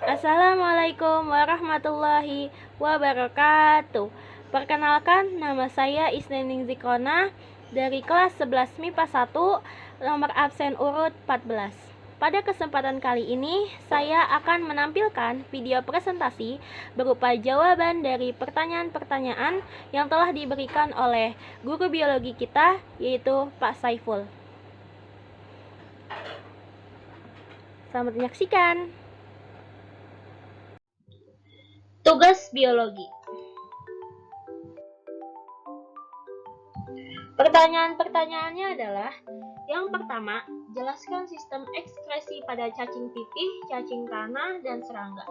Assalamualaikum warahmatullahi wabarakatuh. Perkenalkan, nama saya Isnening Zikona dari kelas 11 MIPA 1, nomor absen urut 14. Pada kesempatan kali ini, saya akan menampilkan video presentasi berupa jawaban dari pertanyaan-pertanyaan yang telah diberikan oleh guru biologi kita, yaitu Pak Saiful. Selamat menyaksikan. Tugas biologi. Pertanyaan-pertanyaannya adalah: yang pertama, jelaskan sistem ekskresi pada cacing pipih, cacing tanah, dan serangga.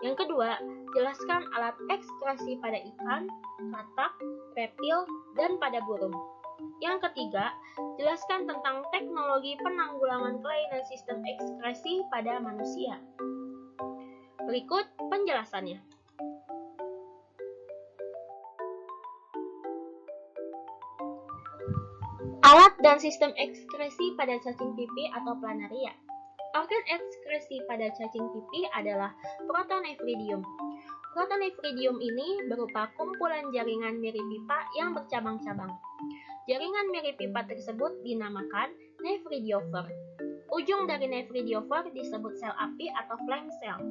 Yang kedua, jelaskan alat ekskresi pada ikan, katak, reptil, dan pada burung. Yang ketiga, jelaskan tentang teknologi penanggulangan kelainan sistem ekskresi pada manusia. Berikut penjelasannya. Alat dan sistem ekskresi pada cacing pipih atau planaria. Organ ekskresi pada cacing pipih adalah protonefridium. Protonefridium ini berupa kumpulan jaringan mirip pipa yang bercabang-cabang. Jaringan mirip pipa tersebut dinamakan nephridiofer. Ujung dari nephridiofer disebut sel api atau flame cell.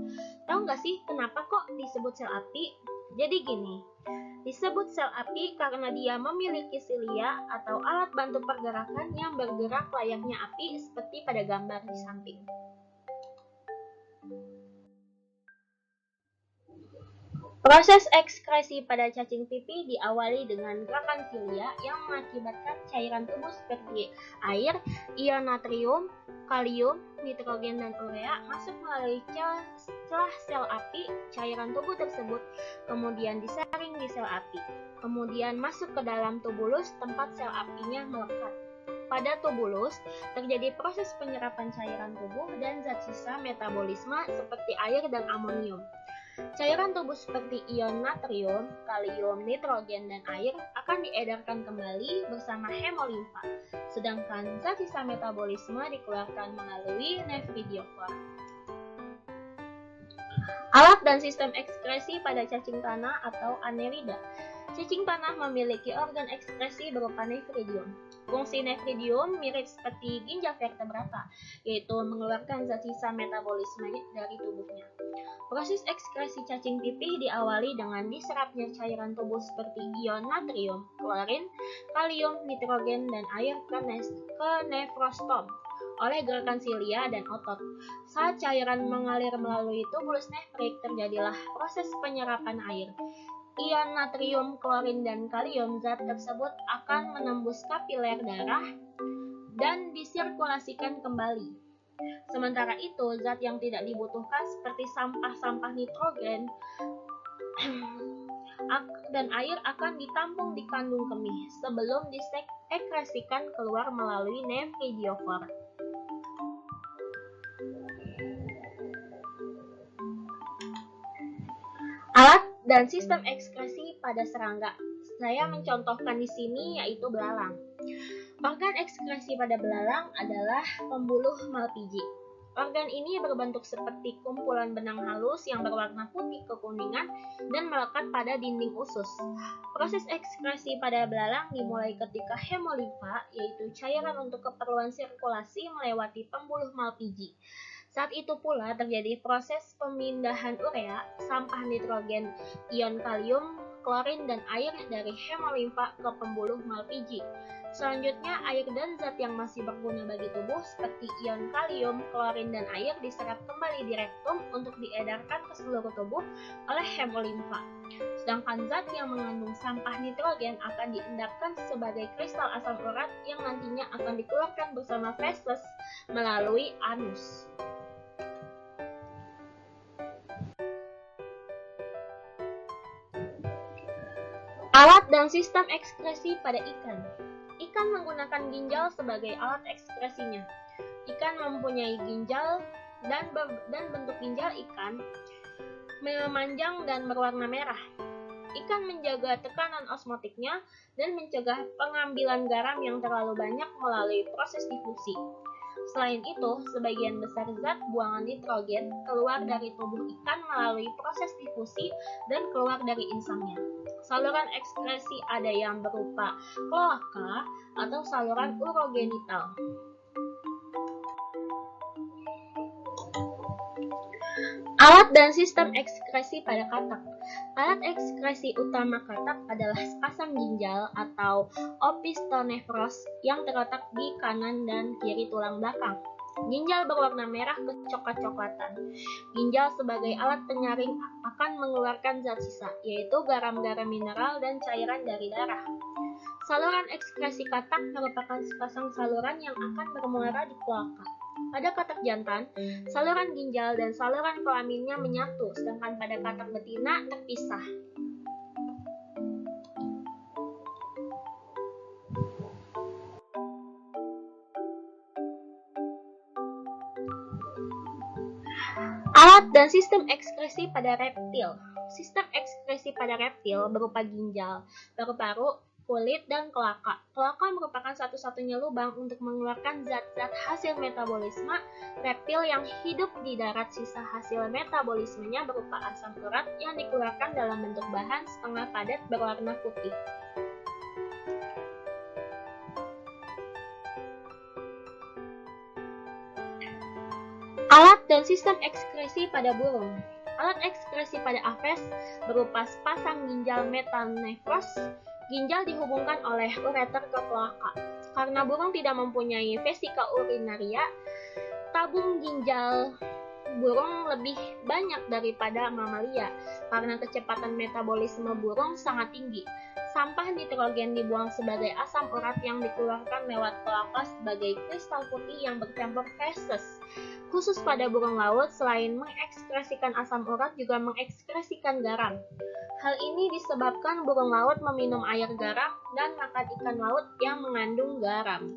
Tahu nggak sih kenapa kok disebut sel api? Jadi gini, disebut sel api karena dia memiliki silia atau alat bantu pergerakan yang bergerak layaknya api seperti pada gambar di samping. Proses ekskresi pada cacing pipih diawali dengan gerakan silia yang mengakibatkan cairan tubuh seperti air, ion natrium, kalium, nitrogen, dan urea masuk melalui celah sel api. Cairan tubuh tersebut kemudian disaring di sel api, kemudian masuk ke dalam tubulus tempat sel apinya melekat. Pada tubulus, terjadi proses penyerapan cairan tubuh dan zat sisa metabolisme seperti air dan amonium. Cairan tubuh seperti ion natrium, kalium, nitrogen, dan air akan diedarkan kembali bersama hemolimfa, sedangkan zat sisa metabolisme dikeluarkan melalui nephridiofer. Alat dan sistem ekskresi pada cacing tanah atau Annelida. Cacing tanah memiliki organ ekskresi berupa nephridium. Fungsi nephridium mirip seperti ginjal vertebrata, yaitu mengeluarkan zat sisa metabolisme dari tubuhnya. Proses ekskresi cacing pipih diawali dengan diserapnya cairan tubuh seperti ion natrium, klorin, kalium, nitrogen, dan air ke nefrostom oleh gerakan silia dan otot. Saat cairan mengalir melalui tubulus nefrik, terjadilah proses penyerapan air. Ion natrium, klorin, dan kalium zat tersebut akan menembus kapiler darah dan disirkulasikan kembali. Sementara itu, zat yang tidak dibutuhkan seperti sampah-sampah nitrogen dan air akan ditampung di kandung kemih sebelum disekresikan keluar melalui nephridiofer. Alat dan sistem ekskresi pada serangga. Saya mencontohkan di sini yaitu belalang. Organ ekskresi pada belalang adalah pembuluh Malpighi. Organ ini berbentuk seperti kumpulan benang halus yang berwarna putih kekuningan dan melekat pada dinding usus. Proses ekskresi pada belalang dimulai ketika hemolimfa, yaitu cairan untuk keperluan sirkulasi, melewati pembuluh Malpighi. Saat itu pula terjadi proses pemindahan urea, sampah nitrogen, ion kalium, klorin, dan air dari hemolimfa ke pembuluh Malpighi. Selanjutnya, air dan zat yang masih berguna bagi tubuh seperti ion kalium, klorin, dan air diserap kembali di rektum untuk diedarkan ke seluruh tubuh oleh hemolimfa. Sedangkan zat yang mengandung sampah nitrogen akan diendapkan sebagai kristal asam urat yang nantinya akan dikeluarkan bersama feses melalui anus. Alat dan sistem ekskresi pada ikan. Ikan menggunakan ginjal sebagai alat ekskresinya. Ikan mempunyai ginjal dan bentuk ginjal ikan memanjang dan berwarna merah. Ikan menjaga tekanan osmotiknya dan mencegah pengambilan garam yang terlalu banyak melalui proses difusi. Selain itu, sebagian besar zat buangan nitrogen keluar dari tubuh ikan melalui proses difusi dan keluar dari insangnya. Saluran ekskresi ada yang berupa kloaka atau saluran urogenital. Alat dan sistem ekskresi pada katak. Alat ekskresi utama katak adalah sepasang ginjal atau opistonefros yang terletak di kanan dan kiri tulang belakang. Ginjal berwarna merah kecoklat-coklatan. Ginjal sebagai alat penyaring akan mengeluarkan zat sisa, yaitu garam-garam mineral dan cairan dari darah. Saluran ekskresi katak merupakan sepasang saluran yang akan bermuara di kloaka. Pada katak jantan, saluran ginjal dan saluran kelaminnya menyatu, sedangkan pada katak betina terpisah. Alat dan sistem ekskresi pada reptil. Sistem ekskresi pada reptil berupa ginjal, paru-paru, kulit, dan kloaka. Kloaka merupakan satu-satunya lubang untuk mengeluarkan zat-zat hasil metabolisme reptil yang hidup di darat. Sisa hasil metabolismenya berupa asam urat yang dikeluarkan dalam bentuk bahan setengah padat berwarna putih. Alat dan sistem ekskresi pada burung. Alat ekskresi pada aves berupa sepasang ginjal metanefros. Ginjal dihubungkan oleh ureter ke kloaka. Karena burung tidak mempunyai vesika urinaria, tabung ginjal burung lebih banyak daripada mamalia. Karena kecepatan metabolisme burung sangat tinggi, sampah nitrogen dibuang sebagai asam urat yang dikeluarkan lewat kloaka sebagai kristal putih yang bercampur feses. Khusus pada burung laut, selain mengekskresikan asam urat juga mengekskresikan garam. Hal ini disebabkan burung laut meminum air garam dan makan ikan laut yang mengandung garam.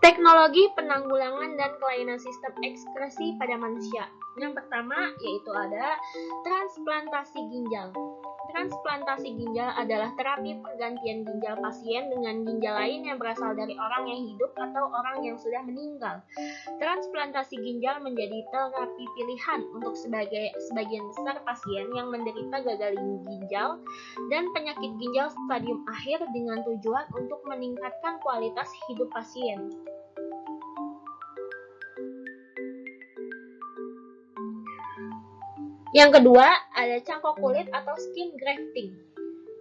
Teknologi penanggulangan dan kelainan sistem ekskresi pada manusia. Yang pertama yaitu ada transplantasi ginjal. Transplantasi ginjal adalah terapi pergantian ginjal pasien dengan ginjal lain yang berasal dari orang yang hidup atau orang yang sudah meninggal. Transplantasi ginjal menjadi terapi pilihan untuk sebagian besar pasien yang menderita gagal ginjal dan penyakit ginjal stadium akhir dengan tujuan untuk meningkatkan kualitas hidup pasien. Yang kedua, ada cangkok kulit atau skin grafting.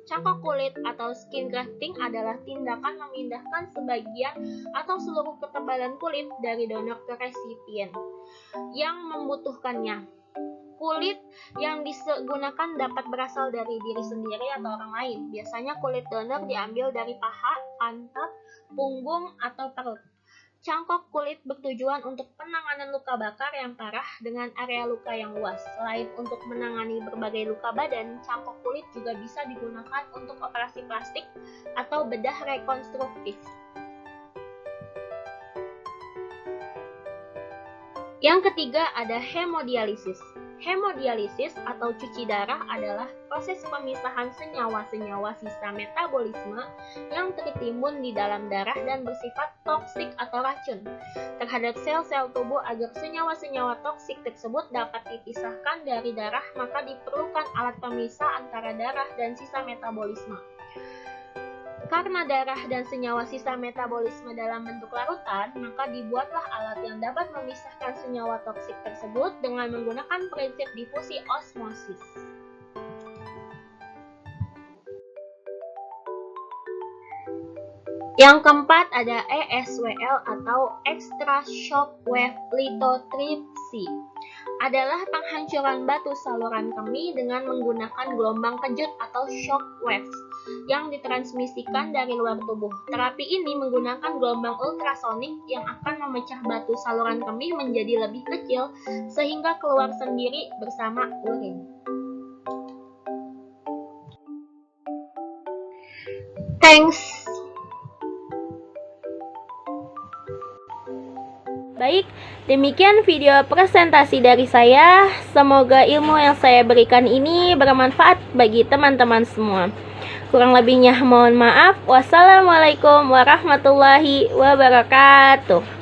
Cangkok kulit atau skin grafting adalah tindakan memindahkan sebagian atau seluruh ketebalan kulit dari donor ke resipien yang membutuhkannya. Kulit yang digunakan dapat berasal dari diri sendiri atau orang lain. Biasanya kulit donor diambil dari paha, pantat, punggung, atau perut. Cangkok kulit bertujuan untuk penanganan luka bakar yang parah dengan area luka yang luas. Selain untuk menangani berbagai luka badan, cangkok kulit juga bisa digunakan untuk operasi plastik atau bedah rekonstruktif. Yang ketiga ada hemodialisis. Hemodialisis atau cuci darah adalah proses pemisahan senyawa-senyawa sisa metabolisme yang tertimbun di dalam darah dan bersifat toksik atau racun terhadap sel-sel tubuh. Agar senyawa-senyawa toksik tersebut dapat dipisahkan dari darah, maka diperlukan alat pemisah antara darah dan sisa metabolisme. Karena darah dan senyawa sisa metabolisme dalam bentuk larutan, maka dibuatlah alat yang dapat memisahkan senyawa toksik tersebut dengan menggunakan prinsip difusi osmosis. Yang keempat ada ESWL atau Extra Shock Wave Lithotripsy. Adalah penghancuran batu saluran kemih dengan menggunakan gelombang kejut atau shock waves yang ditransmisikan dari luar tubuh. Terapi ini menggunakan gelombang ultrasonik yang akan memecah batu saluran kemih menjadi lebih kecil sehingga keluar sendiri bersama urin. Thanks. Baik, demikian video presentasi dari saya. Semoga ilmu yang saya berikan ini bermanfaat bagi teman-teman semua. Kurang lebihnya mohon maaf. Wassalamualaikum warahmatullahi wabarakatuh.